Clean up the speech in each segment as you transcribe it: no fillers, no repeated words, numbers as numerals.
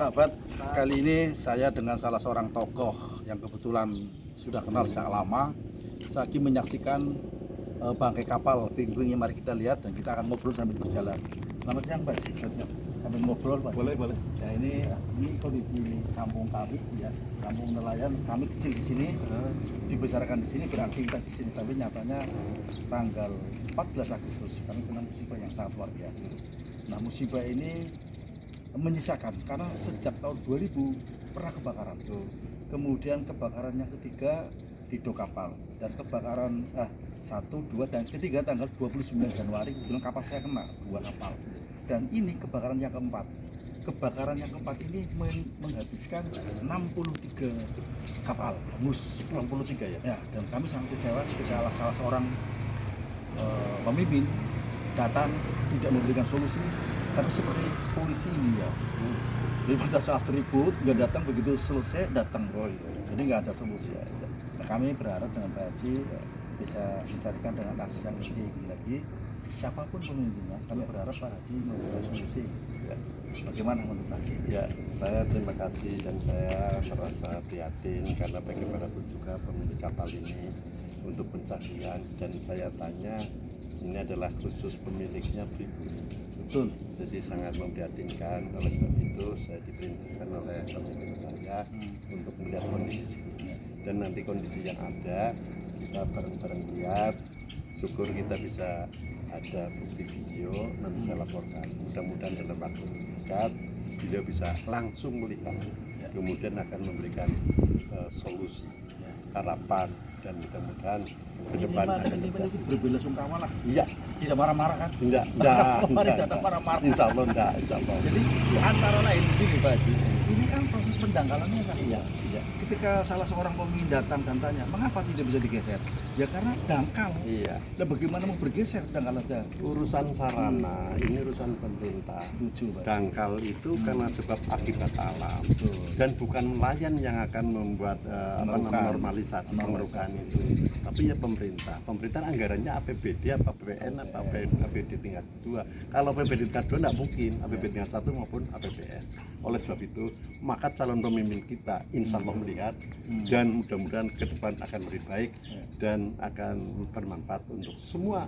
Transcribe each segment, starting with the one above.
Sahabat, kali ini saya dengan salah seorang tokoh yang kebetulan sudah kenal sejak lama. Saya lagi menyaksikan bangkai kapal puing-puingnya. Mari kita lihat dan kita akan ngobrol sambil berjalan. Selamat siang, Pak. Sambil ngobrol, Pak. Boleh. Ya, ini kondisi kampung kami, ya, kampung nelayan. Kami kecil di sini, dibesarkan di sini, beraktivitas di sini. Tapi nyatanya tanggal 14 Agustus kami kena musibah yang sangat luar biasa. Nah, musibah ini menyisakan karena sejak tahun 2000 pernah kebakaran. Kemudian kebakaran yang ketiga di dok kapal, dan kebakaran 1, 2 dan ketiga tanggal 29 Januari kebetulan kapal saya kena 2 kapal. Dan ini kebakaran yang keempat. Kebakaran yang keempat ini menghabiskan 63 kapal hangus. 63 ya? Ya, dan kami sangat kecewa ketika salah seorang pemimpin datang tidak memberikan solusi, tapi seperti polisi ini ya. Jadi pada saat ribut nggak datang, begitu selesai datang. Jadi nggak ada solusi ya. Nah, kami berharap dengan Pak Haji bisa mencarikan dengan asis yang lebih tinggi lagi, siapapun pemimpinnya. Kami berharap Pak Haji memberikan solusi. Ya. Bagaimana menurut Pak Haji? Ya, saya terima kasih dan saya merasa prihatin karena bagaimanapun juga pemilik kapal ini untuk pencarian, dan saya tanya ini adalah khusus pemiliknya pribumi. Betul. Jadi sangat memprihatinkan. Oleh sebab itu saya diperintahkan oleh pemimpin saya untuk melihat kondisi sini, dan nanti kondisi yang ada kita bareng-bareng lihat. Syukur kita bisa ada bukti video, nanti saya laporkan. Mudah-mudahan dalam waktu dekat beliau bisa langsung melihat, kemudian akan memberikan solusi, harapan, dan mudah-mudahan ke depan akan berbela-sungkawa lah. Iya, Tidak marah-marah kan? enggak, Kemarin datang marah-marah. insya Allah enggak, insya Allah. Jadi antara lain begini Pak Haji, ini kan proses pendangkalannya kan. Iya. Ketika salah seorang pemimpin datang dan tanya, mengapa tidak bisa digeser? Ya karena dangkal. Iya. Dan bagaimana mau bergeser dangkal aja? Urusan sarana, ini urusan pemerintah. Setuju Pak Haji. Dangkal itu karena sebab akibat alam, Betul. dan bukan nelayan yang akan membuat normalisasi pengerukan itu, tapi ya pemerintah. Pemerintah anggarannya APBD apa BPN apa APBD tingkat 2. Kalau APBD tingkat 2 tidak mungkin, APBD tingkat 1 maupun APBN. Oleh sebab itu, maka calon pemimpin kita insya Allah melihat, dan mudah-mudahan ke depan akan lebih baik dan akan bermanfaat untuk semua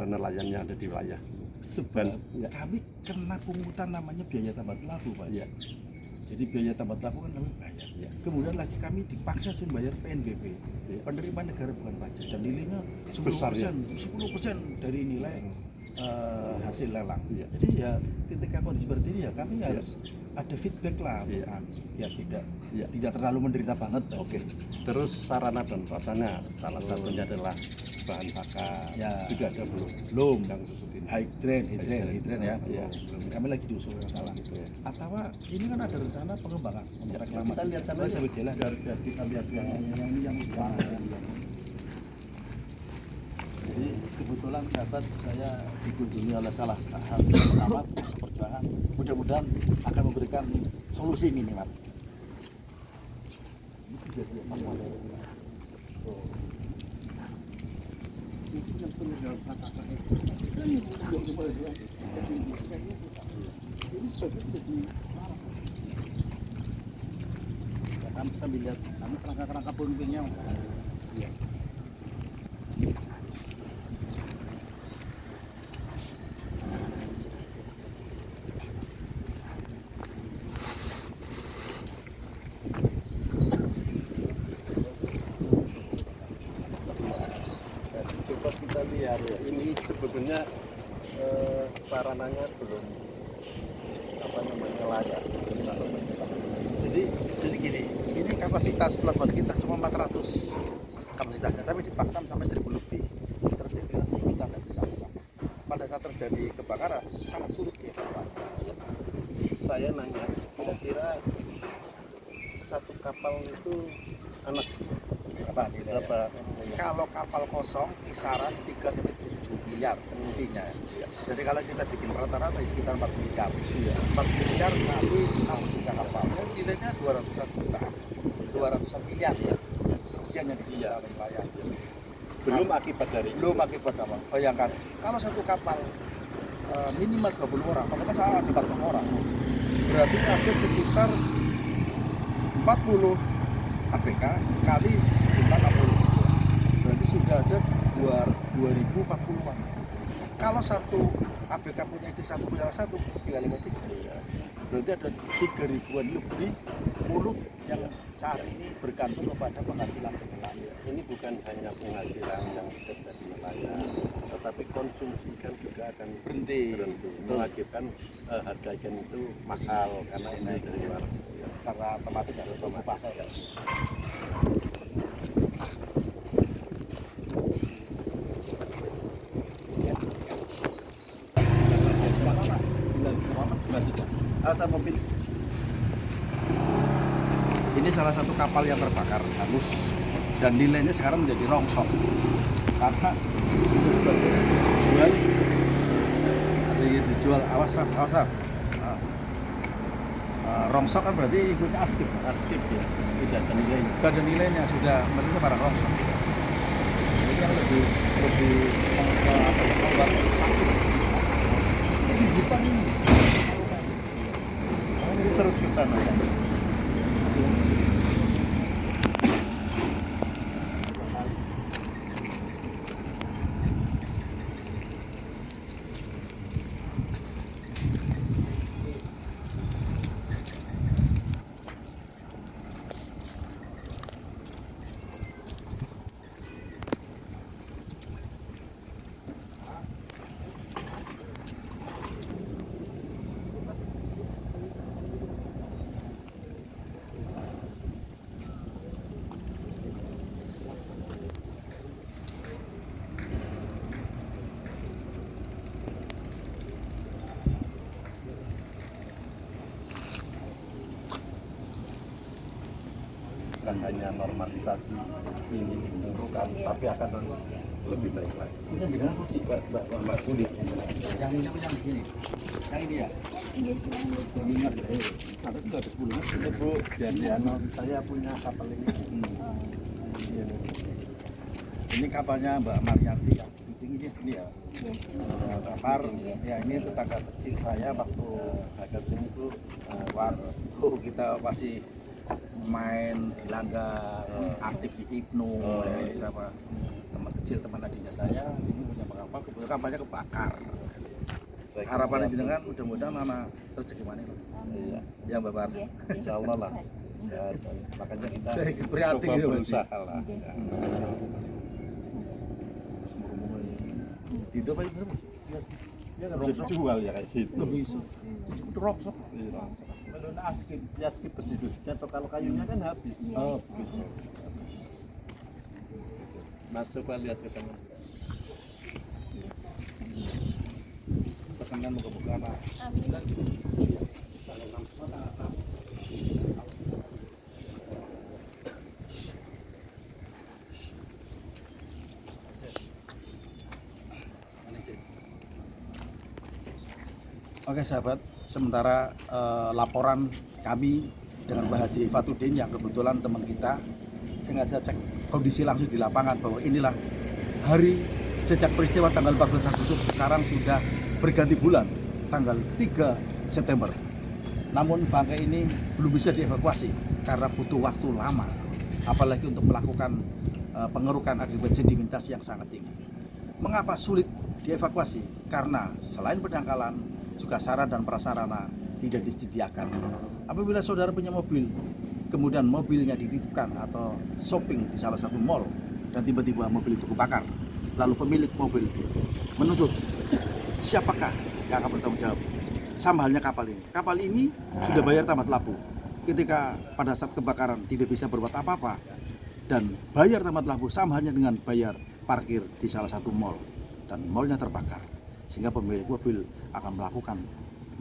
nelayan yang ada di wilayah. Sebab kami kena pungutan namanya biaya tambah laku Pak Haji. Ya. Jadi biaya tambah laku kan kami bayar. Ya. Kemudian lagi kami dipaksa suruh bayar PNBP, penerimaan negara bukan pajak, dan nilainya 10% dari nilai hasil lelang. Ya. Jadi ya ketika kondisi seperti ini ya kami harus ada feedback lah untuk kami, biar tidak terlalu menderita banget. Oke. Terus sarana dan prasarana, salah satunya adalah bahan bakar. Ya. Sudah ada Belum. yang khusus ini? Hydran ya. Ya. Kami lagi diusul ke sana. Atau ini kan ada rencana pengembangan untuk reklamasi. Kita lihat Mari sambil jalan. biar kita lihat yang Jadi kebetulan sahabat saya dikunjungi oleh salah satu pengamat perjuangan. Mudah-mudahan akan memberikan solusi minimal. Kami sambil lihat, kami kerangka-kerangka puing-puingnya. Iya. coba kita lihat ya, ini sebetulnya sarananya belum layak. Jadi gini, ini kapasitas pelabuhan kita cuma 400 kapasitasnya, tapi dipaksa sampai 1000 lebih. Terjadi kita nggak bisa pasang. Pada saat terjadi kebakaran sangat sulit dievakuasi. Saya nanya, kira-kira satu kapal itu anak berapa? Kalau kapal kosong kisaran 3 sampai 7 miliar isinya. Jadi kalau kita bikin rata-rata sekitar 4 miliar. 4 miliar nanti 63 kapal. Nilainya 200-an juta. 200-an miliar ya. Kerugian yang diderita oleh nelayan. Belum akibat dari Belum akibat apa? Bayangkan kalau satu kapal minimal 20 orang, bagaimana salah 40 orang. berarti ada sekitar 40 APK kali jumlah 60 siswa. Berarti sudah ada 2040-an. Kalau satu APK punya istri satu, punya anak satu, tinggal 3. Berarti ada 3.000-an lebih mulut yang saat ini bergantung kepada penghasilan nelayan. Ini bukan hanya penghasilan yang bekerja di nelayan, tetapi konsumsi ikan juga akan Berhenti. mengakibatkan harga ikan itu mahal karena ini dari luar. Secara otomatis harus Otomatis. pasar ya. Mobil. Ini salah satu kapal yang terbakar hangus dan nilainya sekarang menjadi rongsok karena ada yang dijual awasan. Rongsok kan berarti ikutnya askip Aktif ya, tidak ada nilainya. Gak ada nilainya, sudah menurutnya barang rongsok. Ini yang lebih membuat sakit. Ini bukan ini. Ini terus ke sana ya. Bukan hanya normalisasi ini diperlukan, tapi akan lebih baik lagi. Ini jangan rugi, Mbak Sudi. Yang ini apa yang ini? Yang ini ya? Yang ingat ya? Ada 10 kan? Ini Bu, Diano, saya punya kapal ini. Ini kapalnya Mbak Marianti ya. Ini ya. Kapal, ya ini tetangga kecil saya waktu agak sini tuh waktu kita masih main di Langgar, aktif di Ibnu, ya ini sama teman kecil, teman adiknya saya. Ini punya kapal, kebetulan kapalnya kebakar. Harapannya jenengan mudah-mudahan anak rezeki mana loh. Iya. Ya Mbak Bar. Insya Allah lah. Ya, makanya kita Saya ikut prihatin coba gitu, Pak. berusaha lah. Ya, makasih. Itu apa itu? Ya nggak bisa jual ya kayak gitu. Nggak bisa. Itu rongsok. Iya. Kalau askip, ya askip bersih-bersihnya atau kalau kayunya kan habis. Oh, bisa. Mas coba lihat ke sana. Pesanan buka-buka apa? Oke sahabat, sementara laporan kami dengan Pak Haji Fatudin yang kebetulan teman kita sengaja cek kondisi langsung di lapangan bahwa inilah hari sejak peristiwa tanggal 14 Agustus sekarang sudah berganti bulan tanggal 3 September. Namun bangkai ini belum bisa dievakuasi karena butuh waktu lama, apalagi untuk melakukan pengerukan akibat sedimentasi yang sangat tinggi. Mengapa sulit dievakuasi? Karena selain pendangkalan, juga sarana dan prasarana tidak disediakan. Apabila saudara punya mobil, kemudian mobilnya dititipkan atau shopping di salah satu mall dan tiba-tiba mobil itu kebakar, lalu pemilik mobil menuntut siapakah yang akan bertanggung jawab? Sama halnya kapal ini. Kapal ini sudah bayar tamat lapu. Ketika pada saat kebakaran tidak bisa berbuat apa-apa dan bayar tamat lapu sama halnya dengan bayar parkir di salah satu mall dan mallnya terbakar. Sehingga pemilik mobil akan melakukan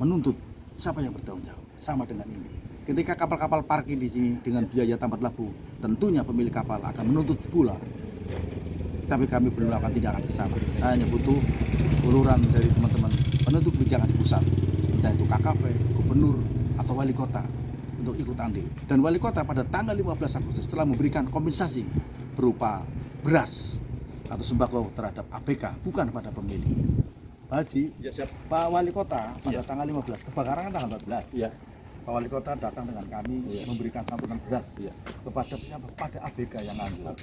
menuntut siapa yang bertanggung jawab. Sama dengan ini. Ketika kapal-kapal parkir di sini dengan biaya tamat lapu, tentunya pemilik kapal akan menuntut pula. Tapi kami belum melakukan tindakan ke sana. Hanya butuh uluran dari teman-teman penentu kebijakan di pusat, entah itu KKP, gubernur, atau wali kota untuk ikut andil. Dan wali kota pada tanggal 15 Agustus telah memberikan kompensasi berupa beras atau sembako terhadap ABK, bukan pada pemilik. Pak Haji, Ya siap. Pak Wali Kota pada Iya. tanggal 15, kebakaran kan tanggal 14. Iya. Pak Wali Kota datang dengan kami memberikan santunan beras kepada siapa? Pada ABK yang nganggur,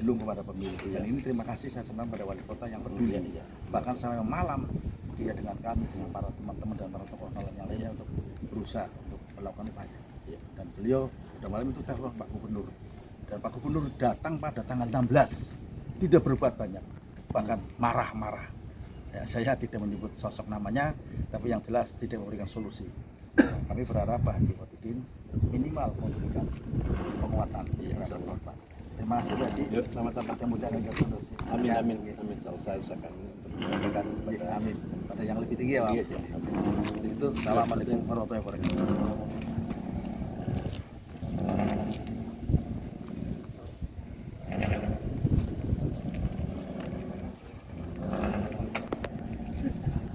belum kepada pemilik. Dan ini terima kasih saya senang pada Wali Kota yang peduli. Bahkan sampai malam dia dengan kami, dengan para teman-teman dan para tokoh yang lainnya untuk berusaha untuk melakukan upaya. Dan beliau pada malam itu telepon Pak Gubernur. Dan Pak Gubernur datang pada tanggal 16, tidak berbuat banyak, bahkan marah-marah. Ya, saya tidak menyebut sosok namanya, tapi yang jelas tidak memberikan solusi. Kami berharap Pak Haji Khotidin minimal memberikan penguatan terhadap korban. Terima kasih Pak Haji. Yuk, sama-sama. Mudah-mudahan enggak putus. Amin, amin, amin. Saya usahakan menyampaikan Amin. Pada yang lebih tinggi ya Pak. Iya, iya. Itu. Assalamualaikum warahmatullahi wabarakatuh.